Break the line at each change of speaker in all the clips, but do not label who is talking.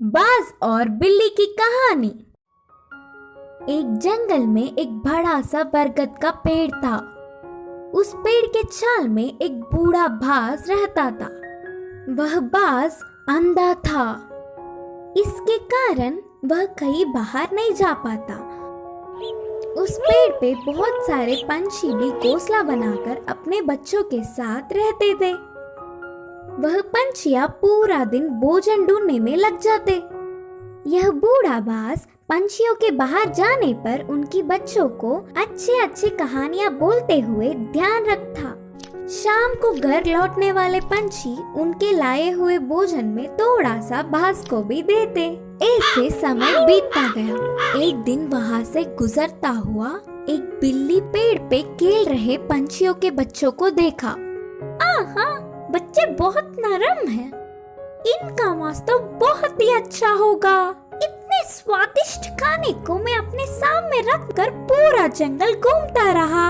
बाज और बिल्ली की कहानी। एक जंगल में एक बड़ा सा बरगद का पेड़ था। उस पेड़ के छाल में एक बूढ़ा बाज रहता था। वह बाज अंधा था। इसके कारण वह कहीं बाहर नहीं जा पाता। उस पेड़ पे बहुत सारे पंछी भी घोंसला बनाकर अपने बच्चों के साथ रहते थे। वह पंछियां पूरा दिन भोजन ढूंढने में लग जाते। यह बूढ़ा बाज पंछियों के बाहर जाने पर उनकी बच्चों को अच्छे अच्छे कहानियां बोलते हुए ध्यान रखता। शाम को घर लौटने वाले पंछी उनके लाए हुए भोजन में थोड़ा सा बाज को भी देते। ऐसे समय बीतता गया। एक दिन वहाँ से गुजरता हुआ एक बिल्ली पेड़ पे खेल रहे पंछियों के बच्चों को देखा। आहा, बच्चे बहुत नरम हैं। इनका मांस तो बहुत ही अच्छा होगा। इतने स्वादिष्ट खाने को मैं अपने सामने रखकर पूरा जंगल घूमता रहा।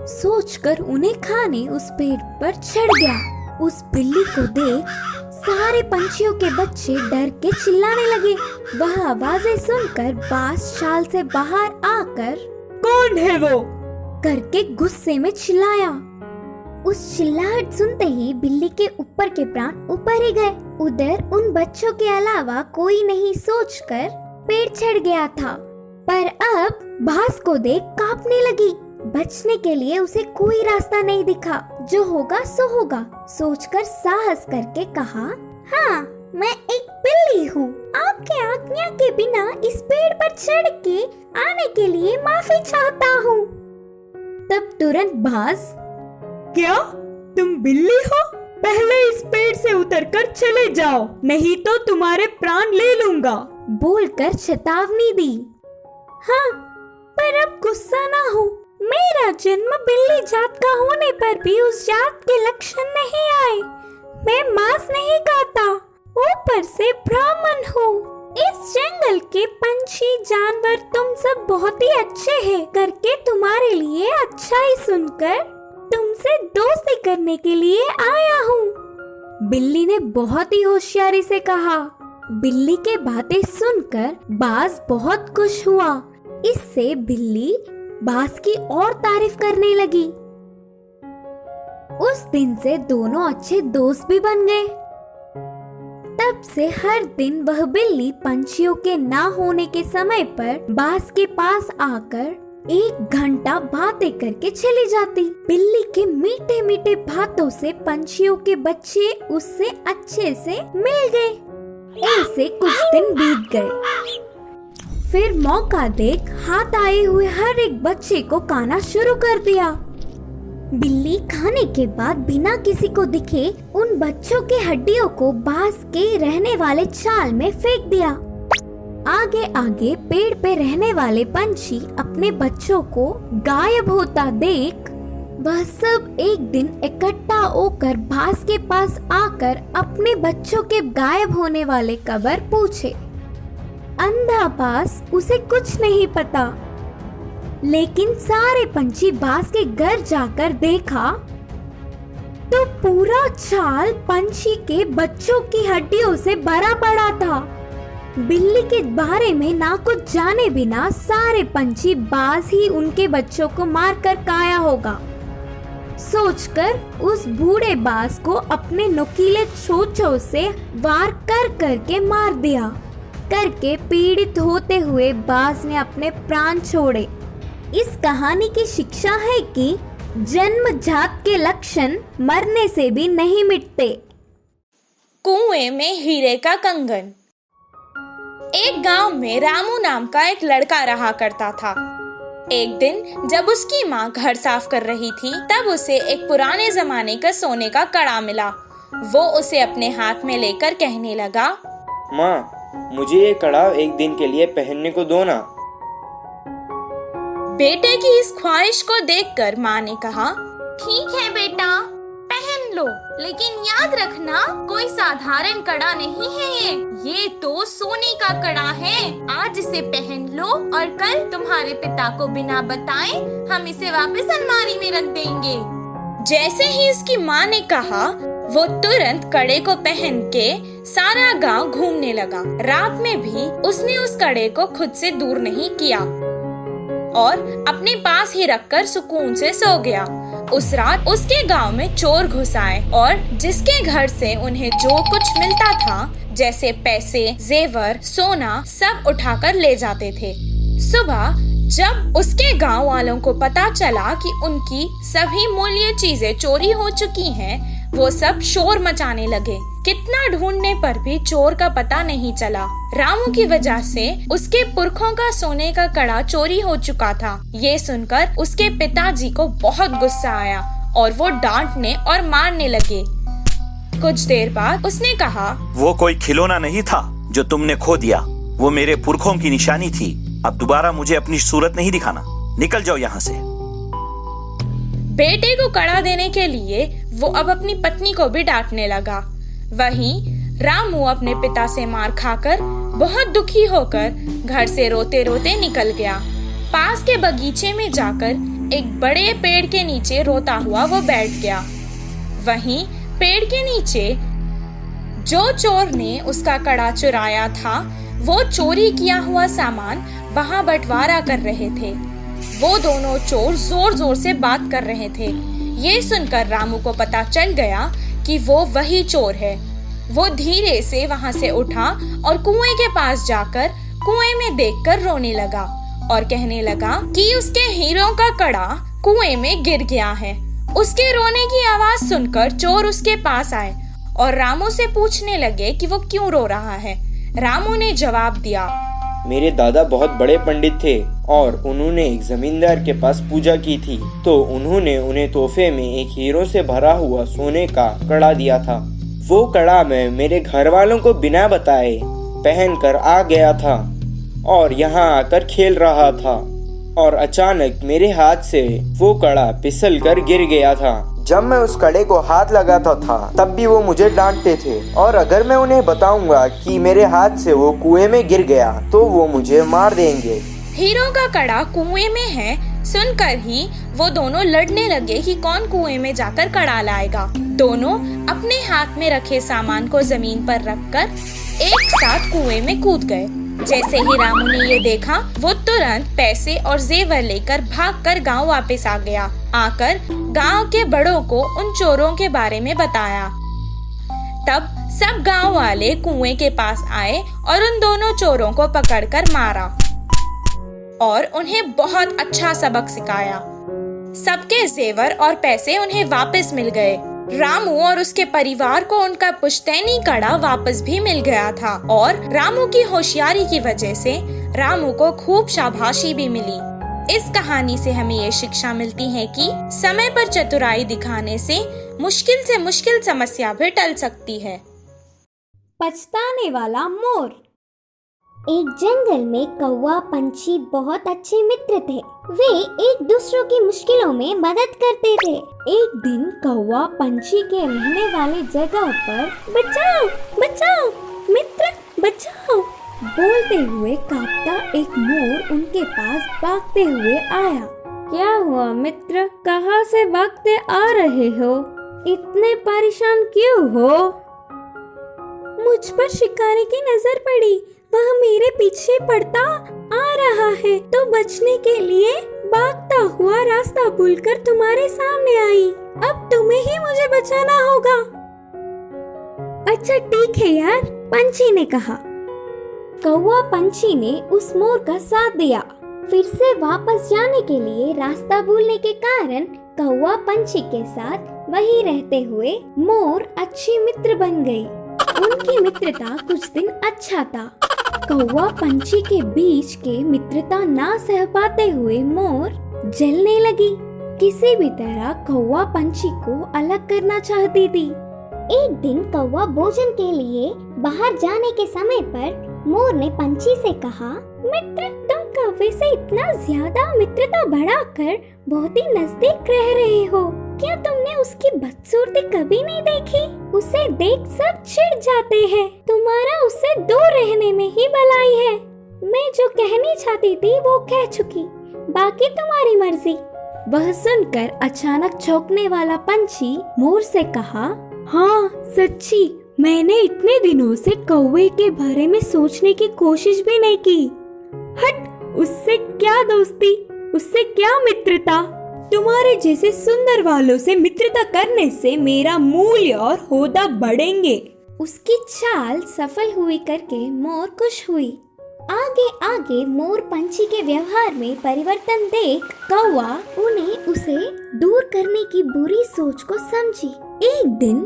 सोचकर उन्हें खाने उस पेड़ पर चढ़ गया। उस बिल्ली को देख सारे पंछियों के बच्चे डर के चिल्लाने लगे। वह आवाजें सुनकर बाज शाल से बाहर आकर
कौन है वो
करके गुस्से में चिल्लाया। उस चिल्लाहट सुनते ही बिल्ली के ऊपर के प्राण ऊपर ही गए। उधर उन बच्चों के अलावा कोई नहीं सोचकर पेड़ चढ़ गया था। पर अब बाज को देख कांपने लगी। बचने के लिए उसे कोई रास्ता नहीं दिखा। जो होगा सो होगा सोचकर साहस करके कहा, हाँ, मैं एक बिल्ली हूँ। आपके आज्ञा के बिना इस पेड़ पर चढ़ के आने के लिए माफी चाहता हूँ। तब तुरंत बाज,
क्या तुम बिल्ली हो? पहले इस पेड़ से उतरकर चले जाओ, नहीं तो तुम्हारे प्राण ले लूंगा,
बोलकर चेतावनी दी। हाँ, पर अब गुस्सा ना हो। मेरा जन्म बिल्ली जात का होने पर भी उस जात के लक्षण नहीं आए। मैं मांस नहीं खाता, ऊपर से ब्राह्मण हूँ। इस जंगल के पंछी जानवर तुम सब बहुत ही अच्छे हैं करके तुम्हारे लिए अच्छा ही सुनकर तुमसे दोस्ती करने के लिए आया हूँ। बिल्ली ने बहुत ही होशियारी से कहा। बिल्ली के बातें सुनकर बाज बहुत खुश हुआ। इससे बिल्ली बाज की और तारीफ करने लगी। उस दिन से दोनों अच्छे दोस्त भी बन गए। तब से हर दिन वह बिल्ली पंछियों के ना होने के समय पर बाज के पास आकर 1 घंटा बातें करके चली जाती। बिल्ली के मीठे मीठे बातों से पंछियों के बच्चे उससे अच्छे से मिल गए। ऐसे कुछ दिन बीत गए। फिर मौका देख हाथ आए हुए हर एक बच्चे को खाना शुरू कर दिया। बिल्ली खाने के बाद बिना किसी को दिखे उन बच्चों के हड्डियों को बाज के रहने वाले छाल में फेंक दिया। आगे आगे पेड़ पे रहने वाले पंछी अपने बच्चों को गायब होता देख वह सब एक दिन इकट्ठा होकर बाज के पास आकर अपने बच्चों के गायब होने वाले खबर पूछे। अंधा बाज उसे कुछ नहीं पता, लेकिन सारे पंछी बाज के घर जाकर देखा तो पूरा छाल पंछी के बच्चों की हड्डियों से भरा पड़ा था। बिल्ली के बारे में ना कुछ जाने बिना सारे पंछी बाज ही उनके बच्चों को मारकर खाया होगा सोचकर उस बूढ़े बाज को अपने नुकीले चोंचों से वार कर करके मार दिया। करके पीड़ित होते हुए बाज ने अपने प्राण छोड़े। इस कहानी की शिक्षा है कि जन्मजात के लक्षण मरने से भी नहीं मिटते।
कुएं में हीरे का कंगन। एक गांव में रामू नाम का एक लड़का रहा करता था। एक दिन जब उसकी माँ घर साफ कर रही थी तब उसे एक पुराने जमाने का सोने का कड़ा मिला। वो उसे अपने हाथ में लेकर कहने लगा,
माँ, मुझे ये कड़ा एक दिन के लिए पहनने को दो ना।
बेटे की इस ख्वाहिश को देखकर माँ ने कहा,
ठीक है बेटा, पहन लो, लेकिन याद रखना कोई साधारण कड़ा नहीं है ये तो सोने का कड़ा है। आज इसे पहन लो और कल तुम्हारे पिता को बिना बताए हम इसे वापस अलमारी में रख देंगे।
जैसे ही इसकी माँ ने कहा वो तुरंत कड़े को पहन के सारा गांव घूमने लगा। रात में भी उसने उस कड़े को खुद से दूर नहीं किया और अपने पास ही रखकर सुकून से सो गया। उस रात उसके गांव में चोर घुस आए और जिसके घर से उन्हें जो कुछ मिलता था, जैसे पैसे, जेवर, सोना, सब उठाकर ले जाते थे। सुबह जब उसके गांव वालों को पता चला कि उनकी सभी मूल्य चीजें चोरी हो चुकी हैं, वो सब शोर मचाने लगे। कितना ढूंढने पर भी चोर का पता नहीं चला। रामू की वजह से उसके पुरखों का सोने का कड़ा चोरी हो चुका था। ये सुनकर उसके पिताजी को बहुत गुस्सा आया और वो डांटने और मारने लगे। कुछ देर बाद उसने कहा,
वो कोई खिलौना नहीं था जो तुमने खो दिया, वो मेरे पुरखों की निशानी थी। अब दोबारा मुझे अपनी सूरत नहीं दिखाना, निकल जाओ यहाँ से।
बेटे को कड़ा देने के लिए वो अब अपनी पत्नी को भी डांटने लगा। वहीं रामू अपने पिता से मार खाकर बहुत दुखी होकर घर से रोते रोते निकल गया। पास के बगीचे में जाकर एक बड़े पेड़ के नीचे रोता हुआ वो बैठ गया। वहीं पेड़ के नीचे जो चोर ने उसका कड़ा चुराया था, वो चोरी किया हुआ सामान वहां बंटवारा कर रहे थे। वो दोनों चोर जोर जोर से बात कर रहे थे। ये सुनकर रामू को पता चल गया कि वो वही चोर है। वो धीरे से वहां से उठा और कुएं के पास जाकर कुएं में देखकर रोने लगा और कहने लगा कि उसके हीरों का कड़ा कुएं में गिर गया है। उसके रोने की आवाज सुनकर चोर उसके पास आए और रामू से पूछने लगे कि वो क्यों रो रहा है। रामू ने जवाब दिया,
मेरे दादा बहुत बड़े पंडित थे और उन्होंने एक जमींदार के पास पूजा की थी, तो उन्होंने उन्हें तोहफे में एक हीरो से भरा हुआ सोने का कड़ा दिया था। वो कड़ा मैं मेरे घर वालों को बिना बताए पहन कर आ गया था और यहाँ आकर खेल रहा था और अचानक मेरे हाथ से वो कड़ा फिसल कर गिर गया था। जब मैं उस कड़े को हाथ लगाता था तब भी वो मुझे डांटते थे और अगर मैं उन्हें बताऊंगा कि मेरे हाथ से वो कुएं में गिर गया तो वो मुझे मार देंगे।
हीरो का कड़ा कुएं में है सुनकर ही वो दोनों लड़ने लगे कि कौन कुएं में जाकर कड़ा लाएगा। दोनों अपने हाथ में रखे सामान को जमीन पर रखकर एक साथ कुएं में कूद गए। जैसे ही रामू ने ये देखा, वो तुरंत पैसे और जेवर लेकर भागकर गांव वापस आ गया। आकर गांव के बड़ों को उन चोरों के बारे में बताया। तब सब गांव वाले कुएं के पास आए और उन दोनों चोरों को पकड़कर मारा और उन्हें बहुत अच्छा सबक सिखाया। सबके जेवर और पैसे उन्हें वापस मिल गए। रामू और उसके परिवार को उनका पुश्तैनी कड़ा वापस भी मिल गया था और रामू की होशियारी की वजह से रामू को खूब शाबाशी भी मिली। इस कहानी से हमें ये शिक्षा मिलती है कि समय पर चतुराई दिखाने से मुश्किल समस्या भी टल सकती है।
पछताने वाला मोर। एक जंगल में कौवा पंछी बहुत अच्छे मित्र थे। वे एक दूसरों की मुश्किलों में मदद करते थे। एक दिन कौवा पंछी के रहने वाले जगह पर बचाओ बचाओ मित्र बचाओ बोलते हुए कांपता एक मोर उनके पास भागते हुए आया। क्या हुआ मित्र, कहाँ से भागते आ रहे हो? इतने परेशान क्यों हो? मुझ पर शिकारी की नजर पड़ी, वह मेरे पीछे पड़ता आ रहा है तो बचने के लिए भागता हुआ रास्ता भूलकर तुम्हारे सामने आई। अब तुम्हें ही मुझे बचाना होगा। अच्छा ठीक है यार, पंछी ने कहा। कौवा पंछी ने उस मोर का साथ दिया। फिर से वापस जाने के लिए रास्ता भूलने के कारण कौवा पंछी के साथ वहीं रहते हुए मोर अच्छी मित्र बन गई। उनकी मित्रता कुछ दिन अच्छा था। कौवा पंछी के बीच के मित्रता ना सह पाते हुए मोर जलने लगी। किसी भी तरह कौवा पंछी को अलग करना चाहती थी। एक दिन कौवा भोजन के लिए बाहर जाने के समय पर मोर ने पंछी से कहा, मित्र तुम कौवे से इतना ज्यादा मित्रता बढ़ाकर बहुत ही नजदीक रह रहे हो। क्या तुमने उसकी बदसूरती कभी नहीं देखी? उसे देख सब चिढ़ जाते हैं। तुम्हारा उससे दूर रहने में ही भलाई है। मैं जो कहनी चाहती थी वो कह चुकी, बाकी तुम्हारी मर्जी। वह सुनकर अचानक चौंकने वाला पंछी मोर से कहा,
हाँ सच्ची, मैंने इतने दिनों से कौवे के बारे में सोचने की कोशिश भी नहीं की। हट, उससे क्या दोस्ती, उससे क्या मित्रता। तुम्हारे जैसे सुंदर वालों से मित्रता करने से मेरा मूल्य और होदा बढ़ेंगे।
उसकी चाल सफल हुई करके मोर खुश हुई। आगे आगे मोर पंछी के व्यवहार में परिवर्तन देख कौवा उन्हें उसे दूर करने की बुरी सोच को समझी। एक दिन,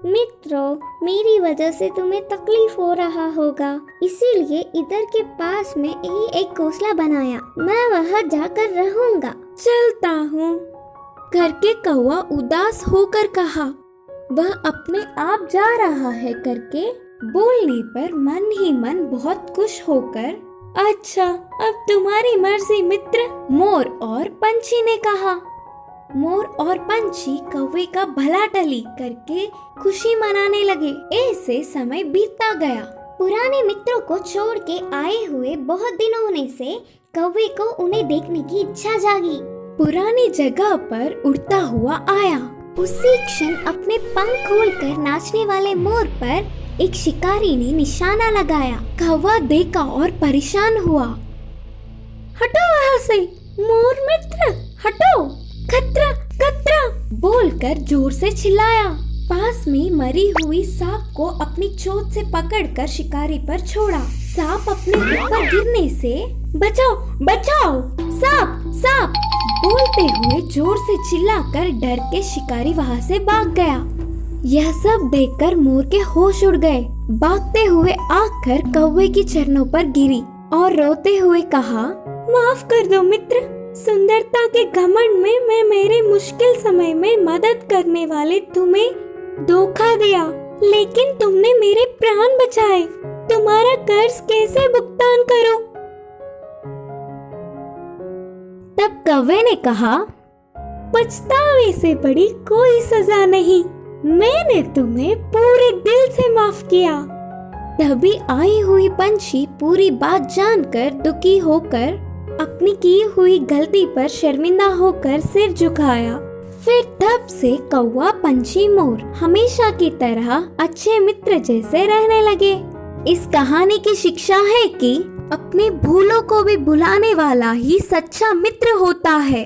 मित्रों, मेरी वजह से तुम्हें तकलीफ हो रहा होगा, इसीलिए इधर के पास में ही एक घोंसला बनाया। मैं वहाँ जाकर रहूंगा।
चलता हूँ, करके कौवा उदास होकर कहा।
वह अपने आप जा रहा है करके बोलने पर मन ही मन बहुत खुश होकर,
अच्छा, अब तुम्हारी मर्जी मित्र,
मोर और पंछी ने कहा। मोर और पंछी कौवे का भला टली करके खुशी मनाने लगे। ऐसे समय बीतता गया। पुराने मित्रों को छोड़ के आए हुए बहुत दिन होने से कौवे को उन्हें देखने की इच्छा जागी।
पुरानी जगह पर उड़ता हुआ आया।
उसी क्षण अपने पंख खोलकर नाचने वाले मोर पर एक शिकारी ने निशाना लगाया।
कौवा देखा और परेशान हुआ। हटो वहाँ से, मोर मित्र, हटो, खतरा खतरा बोलकर जोर से चिल्लाया। पास में मरी हुई सांप को अपनी चोंच से पकड़कर शिकारी पर छोड़ा। सांप अपने ऊपर गिरने से, बचाओ बचाओ, सांप सांप बोलते हुए जोर से चिल्लाकर डर के शिकारी वहाँ से भाग गया। यह सब देखकर मोर के होश उड़ गए। भागते हुए आकर कौवे की चरणों पर गिरी और रोते हुए कहा, माफ कर दो मित्र, सुंदरता के घमंड में मैं मेरे मुश्किल समय में मदद करने वाले तुम्हें धोखा दिया, लेकिन तुमने मेरे प्राण बचाए। तुम्हारा कर्ज कैसे भुगतान करूं? तब कौवे ने कहा, पछतावे से बड़ी कोई सजा नहीं, मैंने तुम्हें पूरे दिल से माफ किया।
तभी आई हुई पंछी पूरी बात जानकर दुखी होकर अपनी की हुई गलती पर शर्मिंदा होकर सिर झुकाया। फिर तब से कौवा, पंछी, मोर हमेशा की तरह अच्छे मित्र जैसे रहने लगे। इस कहानी की शिक्षा है कि अपने भूलों को भी भुलाने वाला ही सच्चा मित्र होता है।